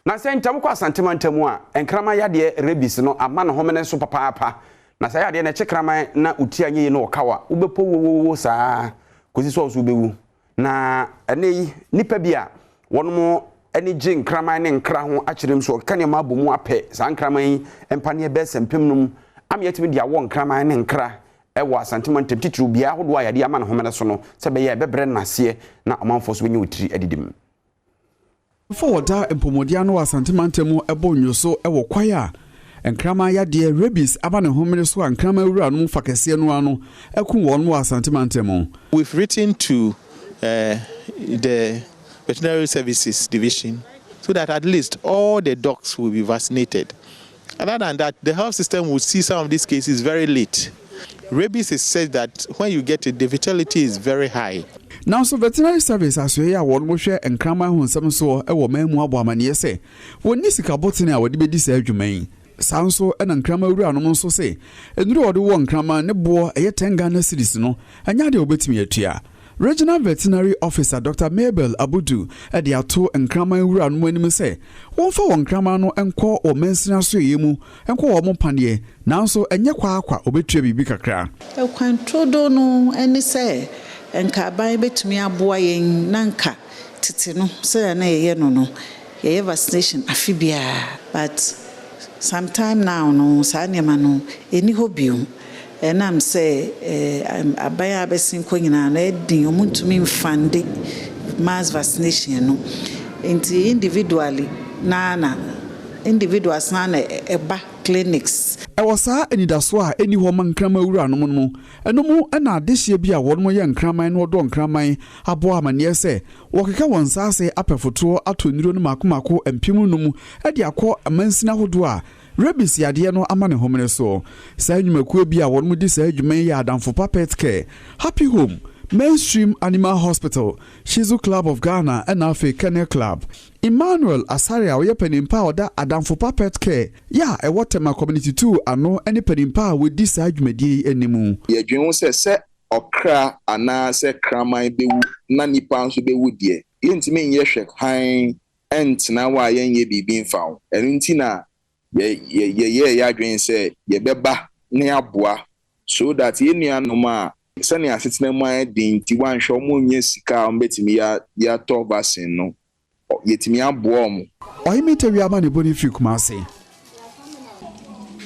na se ntam kwa Asante mantamu a enkrama yade rabies no ama no homene so papa na say yade na chekraman na uti anye no okawa ubepo wo saa kosi so ubewu na ene nipa bia wono eni gye nkraman ne nkra ho akyerem so ka ne ma bomu apɛ saa nkraman empane be sempem num am yetimi dia wo nkraman ne nkra ewo Asante mantam titru bia hodo ayade ama no homene so no se be ye bebre nase na amanfo so benye otiri adidim. For that Empomodia no Asante mantamu ebo nyoso ewo kwaya enkrama yade rabies aba ne homene so enkrama wura no fakese no ano eku won no Asante mantamu. We've written to the Veterinary Services Division so that at least all the dogs will be vaccinated. Other than that, the health system will see some of these cases very late. Rabies is said that when you get it, the fatality is very high. Now, so veterinary service as we are one share and crama who some so a woman more woman yes say. When Nisika Botina would be this Jumain. Sound so and crama around so say. And you order one crama ne boar a 10 Ghana citizen and yadi obet me a tear. Regional Veterinary Officer Dr. Mabel Abudu at the Ato and Krama Uran when you say, one for one Kramano and call or Mensina Suyemu and call Mompanie, now so and Yakwa obetrebi bikakra. A quantrodo no any say, and Kabai bet me a boy in Nanka, Titino, say an no, a vaccination afibia, but sometime now no, Sanyamano, any hobium. And I'm say I buy a besin coin and adding to me funding mass vaccination no into individually nana individuals nana a back clinics. I was any daswa any woman crama ura no mo and no more and this year be a one more young crama no don crama a boa man yes say wakika one say upper for tour at to Niro Makumako and Pimunum at the aqua a mensina hodua. Rabies yade no amane homene so say nyumakuo bia won mudi say dwuman ya Adom for pet care Happy Home Mainstream Animal Hospital Shizu Club of Ghana and Afe Kennel Club Emmanuel Asaria we penimpa oda Adom for pet care ya e Waterma community 2 ano any penimpa with this adwumadi enimu ye dwun se okra ana se kraman bewu na nipa nso bewu de yentime nye hwek han entina wa yenye bibi mfa enti na ye adwen say ye beba ne aboa so that ye nuanoma sani asetena mu adin ti wan hwo mo nya sika mbetimi ya to vaccine no yetimi aboa mo ohimite wi aba ne boni fi kuma se